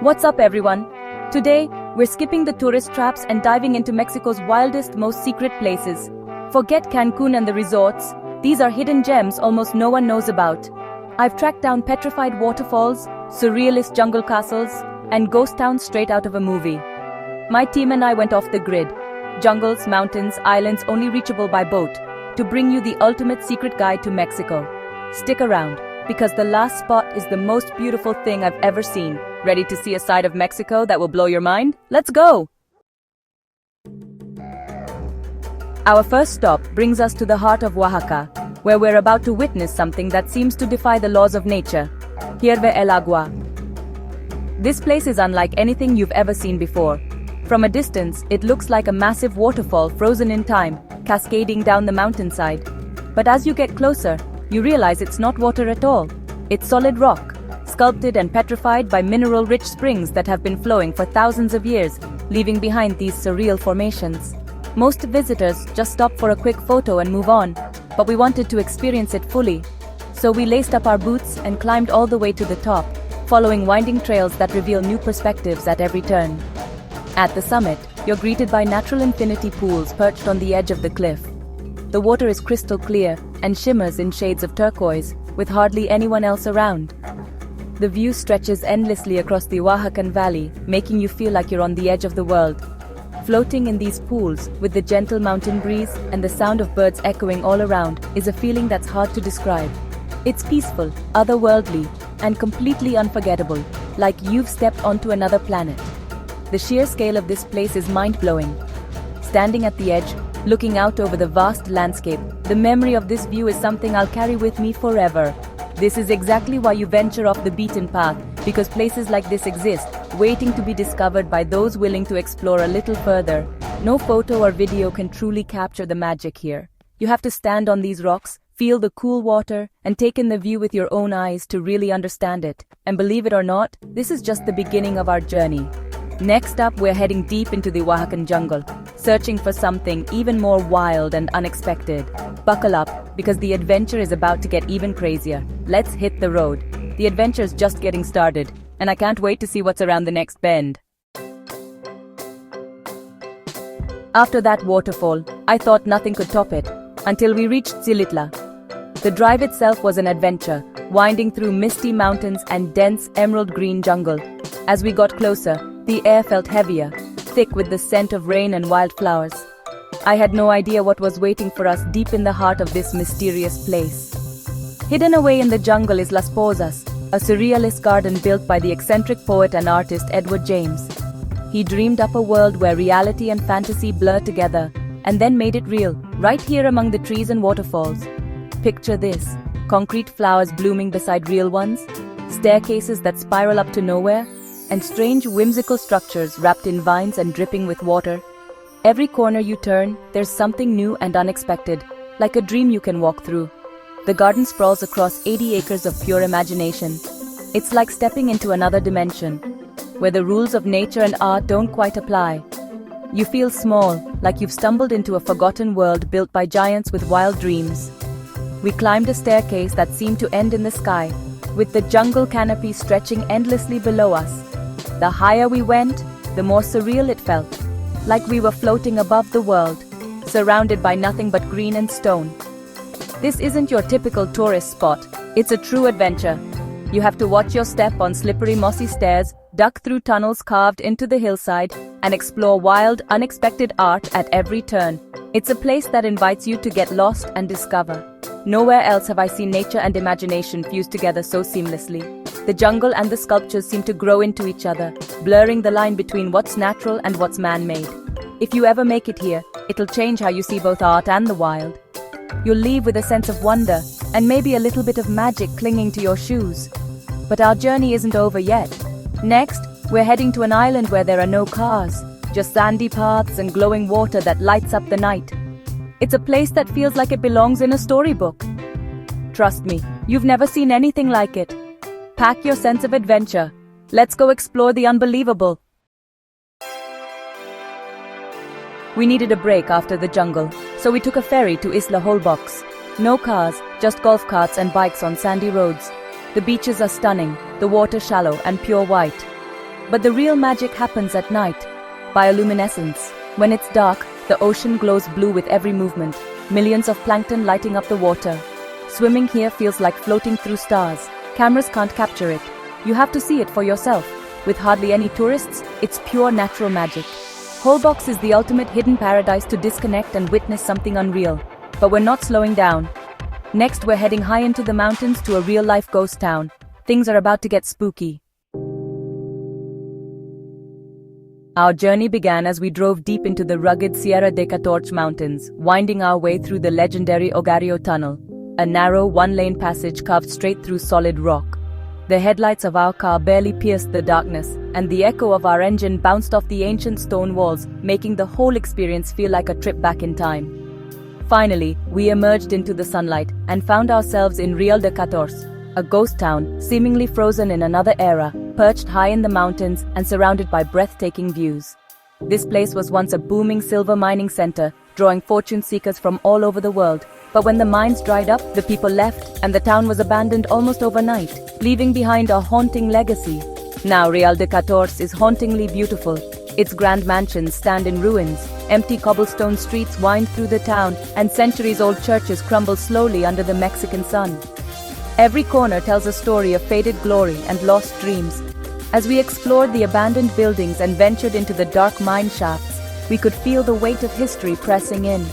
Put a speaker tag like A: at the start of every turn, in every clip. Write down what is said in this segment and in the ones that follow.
A: What's up, everyone? Today, we're skipping the tourist traps and diving into Mexico's wildest, most secret places. Forget Cancun and the resorts. These are hidden gems almost no one knows about. I've tracked down petrified waterfalls, surrealist jungle castles, and ghost towns straight out of a movie. My team and I went off the grid. Jungles, mountains, islands only reachable by boat, to bring you the ultimate secret guide to Mexico. Stick around, because the last spot is the most beautiful thing I've ever seen. Ready to see a side of Mexico that will blow your mind? Let's go! Our first stop brings us to the heart of Oaxaca, where we're about to witness something that seems to defy the laws of nature. Hierve el agua. This place is unlike anything you've ever seen before. From a distance, it looks like a massive waterfall frozen in time, cascading down the mountainside. But as you get closer, you realize it's not water at all. It's solid rock, sculpted and petrified by mineral-rich springs that have been flowing for thousands of years, leaving behind these surreal formations. Most visitors just stop for a quick photo and move on, but we wanted to experience it fully. So we laced up our boots and climbed all the way to the top, following winding trails that reveal new perspectives at every turn. At the summit, you're greeted by natural infinity pools perched on the edge of the cliff. The water is crystal clear and shimmers in shades of turquoise, with hardly anyone else around. The view stretches endlessly across the Oaxacan valley, making you feel like you're on the edge of the world. Floating in these pools, with the gentle mountain breeze and the sound of birds echoing all around, is a feeling that's hard to describe. It's peaceful, otherworldly, and completely unforgettable, like you've stepped onto another planet. The sheer scale of this place is mind-blowing. Standing at the edge, looking out over the vast landscape, the memory of this view is something I'll carry with me forever. This is exactly why you venture off the beaten path, because places like this exist, waiting to be discovered by those willing to explore a little further. No photo or video can truly capture the magic here. You have to stand on these rocks, feel the cool water, and take in the view with your own eyes to really understand it. And believe it or not, this is just the beginning of our journey. Next up, we're heading deep into the Oaxacan jungle, searching for something even more wild and unexpected. Buckle up, because the adventure is about to get even crazier. Let's hit the road. The adventure's just getting started, and I can't wait to see what's around the next bend. After that waterfall, I thought nothing could top it, until we reached Xilitla. The drive itself was an adventure, winding through misty mountains and dense emerald green jungle. As we got closer, the air felt heavier, thick with the scent of rain and wildflowers. I had no idea what was waiting for us deep in the heart of this mysterious place. Hidden away in the jungle is Las Posas, a surrealist garden built by the eccentric poet and artist Edward James. He dreamed up a world where reality and fantasy blur together, and then made it real, right here among the trees and waterfalls. Picture this: concrete flowers blooming beside real ones, staircases that spiral up to nowhere, and strange whimsical structures wrapped in vines and dripping with water. Every corner you turn, there's something new and unexpected, like a dream you can walk through. The garden sprawls across 80 acres of pure imagination. It's like stepping into another dimension, where the rules of nature and art don't quite apply. You feel small, like you've stumbled into a forgotten world built by giants with wild dreams. We climbed a staircase that seemed to end in the sky, with the jungle canopy stretching endlessly below us. The higher we went, the more surreal it felt, like we were floating above the world, surrounded by nothing but green and stone. This isn't your typical tourist spot, it's a true adventure. You have to watch your step on slippery mossy stairs, duck through tunnels carved into the hillside, and explore wild, unexpected art at every turn. It's a place that invites you to get lost and discover. Nowhere else have I seen nature and imagination fused together so seamlessly. The jungle and the sculptures seem to grow into each other, blurring the line between what's natural and what's man-made. If you ever make it here, it'll change how you see both art and the wild. You'll leave with a sense of wonder, and maybe a little bit of magic clinging to your shoes. But our journey isn't over yet. Next, we're heading to an island where there are no cars, just sandy paths and glowing water that lights up the night. It's a place that feels like it belongs in a storybook. Trust me, you've never seen anything like it. Pack your sense of adventure. Let's go explore the unbelievable. We needed a break after the jungle, so we took a ferry to Isla Holbox. No cars, just golf carts and bikes on sandy roads. The beaches are stunning, the water shallow and pure white. But the real magic happens at night, bioluminescence. When it's dark, the ocean glows blue with every movement, millions of plankton lighting up the water. Swimming here feels like floating through stars. Cameras can't capture it. You have to see it for yourself. With hardly any tourists, it's pure natural magic. Holbox is the ultimate hidden paradise to disconnect and witness something unreal. But we're not slowing down. Next, we're heading high into the mountains to a real-life ghost town. Things are about to get spooky. Our journey began as we drove deep into the rugged Sierra de Catorce mountains, winding our way through the legendary Ogario Tunnel, a narrow one-lane passage carved straight through solid rock. The headlights of our car barely pierced the darkness, and the echo of our engine bounced off the ancient stone walls, making the whole experience feel like a trip back in time. Finally, we emerged into the sunlight and found ourselves in Real de Catorce, a ghost town seemingly frozen in another era, perched high in the mountains and surrounded by breathtaking views. This place was once a booming silver mining center, drawing fortune seekers from all over the world. But when the mines dried up, the people left, and the town was abandoned almost overnight, leaving behind a haunting legacy. Now Real de Catorce is hauntingly beautiful. Its grand mansions stand in ruins, empty cobblestone streets wind through the town, and centuries-old churches crumble slowly under the Mexican sun. Every corner tells a story of faded glory and lost dreams. As we explored the abandoned buildings and ventured into the dark mine shafts, we could feel the weight of history pressing in.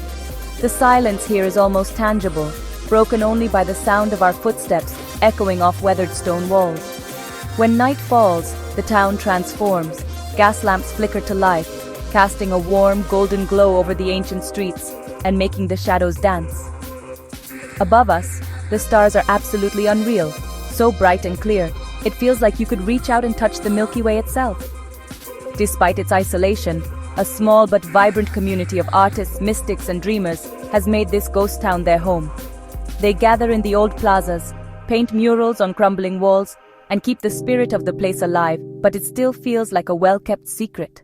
A: The silence here is almost tangible, broken only by the sound of our footsteps echoing off weathered stone walls. When night falls, the town transforms. Gas lamps flicker to life, casting a warm, golden glow over the ancient streets and making the shadows dance. Above us, the stars are absolutely unreal, so bright and clear, it feels like you could reach out and touch the Milky Way itself. Despite its isolation, a small but vibrant community of artists, mystics, and dreamers has made this ghost town their home. They gather in the old plazas, paint murals on crumbling walls, and keep the spirit of the place alive, but it still feels like a well-kept secret.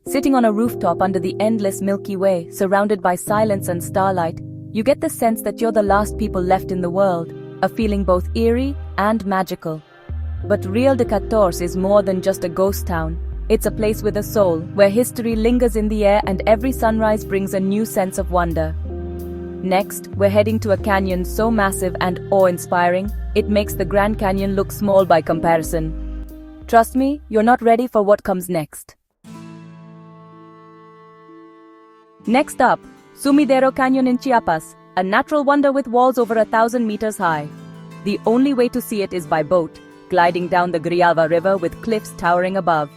A: Sitting on a rooftop under the endless Milky Way, surrounded by silence and starlight, you get the sense that you're the last people left in the world, a feeling both eerie and magical. But Real de Catorce is more than just a ghost town. It's a place with a soul, where history lingers in the air and every sunrise brings a new sense of wonder. Next, we're heading to a canyon so massive and awe-inspiring, it makes the Grand Canyon look small by comparison. Trust me, you're not ready for what comes next. Next up, Sumidero Canyon in Chiapas, a natural wonder with walls over 1,000 meters high. The only way to see it is by boat, gliding down the Grijalva River with cliffs towering above.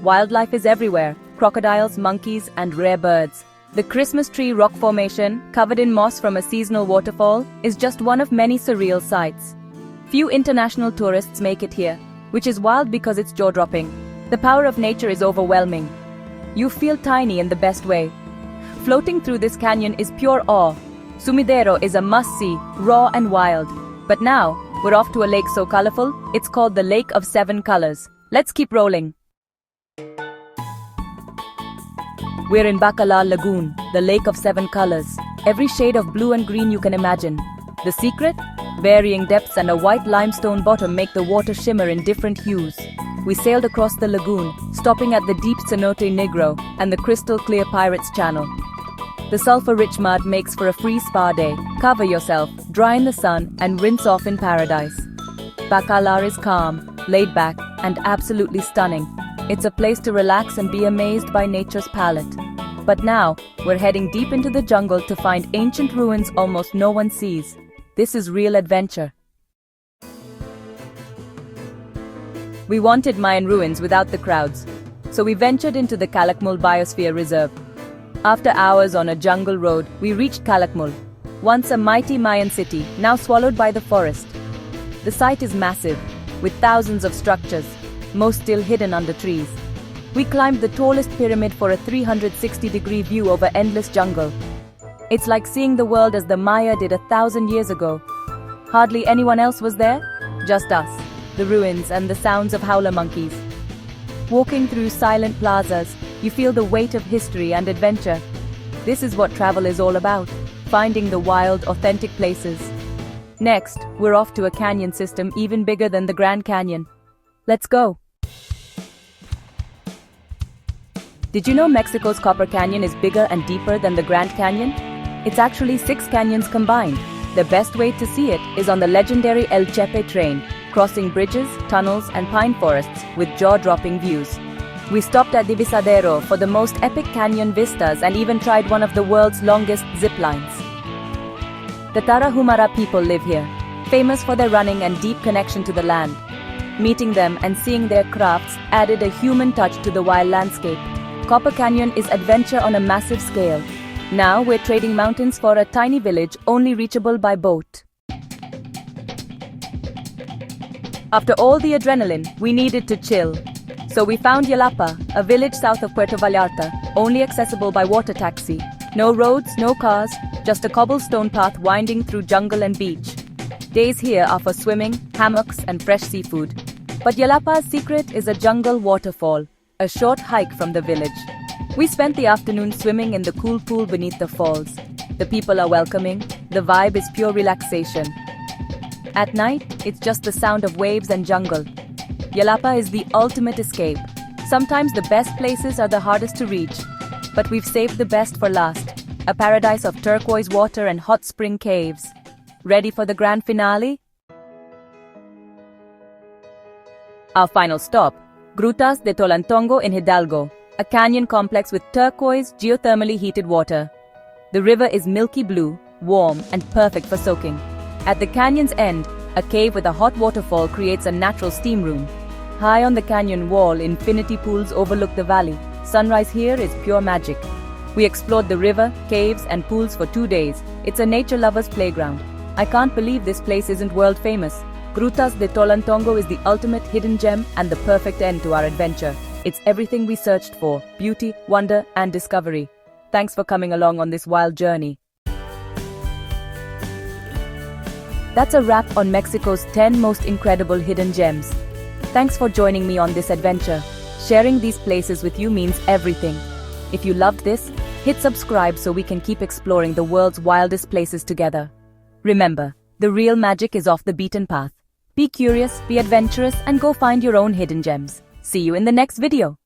A: Wildlife is everywhere, crocodiles, monkeys, and rare birds. The Christmas tree rock formation, covered in moss from a seasonal waterfall, is just one of many surreal sights. Few international tourists make it here, which is wild because it's jaw-dropping. The power of nature is overwhelming. You feel tiny in the best way. Floating through this canyon is pure awe. Sumidero is a must-see, raw and wild. But now, we're off to a lake so colorful, it's called the Lake of Seven Colors. Let's keep rolling. We're in Bacalar Lagoon, the Lake of Seven Colors. Every shade of blue and green you can imagine. The secret? Varying depths and a white limestone bottom make the water shimmer in different hues. We sailed across the lagoon, stopping at the deep Cenote Negro and the crystal-clear Pirates Channel. The sulfur-rich mud makes for a free spa day. Cover yourself, dry in the sun, and rinse off in paradise. Bacalar is calm, laid back, and absolutely stunning. It's a place to relax and be amazed by nature's palette. But now, we're heading deep into the jungle to find ancient ruins almost no one sees. This is real adventure. We wanted Mayan ruins without the crowds, so we ventured into the Calakmul Biosphere Reserve. After hours on a jungle road, we reached Calakmul, once a mighty Mayan city, now swallowed by the forest. The site is massive, with thousands of structures, most still hidden under trees. We climbed the tallest pyramid for a 360-degree view over endless jungle. It's like seeing the world as the Maya did 1,000 years ago. Hardly anyone else was there, just us, the ruins and the sounds of howler monkeys. Walking through silent plazas, you feel the weight of history and adventure. This is what travel is all about, finding the wild, authentic places. Next, we're off to a canyon system even bigger than the Grand Canyon. Let's go. Did you know Mexico's Copper Canyon is bigger and deeper than the Grand Canyon? It's actually 6 canyons combined. The best way to see it is on the legendary El Chepe train, crossing bridges, tunnels, and pine forests with jaw-dropping views. We stopped at Divisadero for the most epic canyon vistas and even tried one of the world's longest zip lines. The Tarahumara people live here, famous for their running and deep connection to the land. Meeting them and seeing their crafts added a human touch to the wild landscape. Copper Canyon is adventure on a massive scale. Now we're trading mountains for a tiny village only reachable by boat. After all the adrenaline, we needed to chill. So we found Yalapa, a village south of Puerto Vallarta, only accessible by water taxi. No roads, no cars, just a cobblestone path winding through jungle and beach. Days here are for swimming, hammocks, and fresh seafood. But Yalapa's secret is a jungle waterfall, a short hike from the village. We spent the afternoon swimming in the cool pool beneath the falls. The people are welcoming, the vibe is pure relaxation. At night, it's just the sound of waves and jungle. Yalapa is the ultimate escape. Sometimes the best places are the hardest to reach, but we've saved the best for last. A paradise of turquoise water and hot spring caves. Ready for the grand finale? Our final stop, Grutas de Tolantongo in Hidalgo, a canyon complex with turquoise, geothermally heated water. The river is milky blue, warm, and perfect for soaking. At the canyon's end, a cave with a hot waterfall creates a natural steam room. High on the canyon wall, infinity pools overlook the valley. Sunrise here is pure magic. We explored the river, caves, and pools for 2 days. It's a nature lover's playground. I can't believe this place isn't world famous. Grutas de Tolantongo is the ultimate hidden gem and the perfect end to our adventure. It's everything we searched for: beauty, wonder, and discovery. Thanks for coming along on this wild journey. That's a wrap on Mexico's 10 most incredible hidden gems. Thanks for joining me on this adventure. Sharing these places with you means everything. If you loved this, hit subscribe so we can keep exploring the world's wildest places together. Remember, the real magic is off the beaten path. Be curious, be adventurous, and go find your own hidden gems. See you in the next video.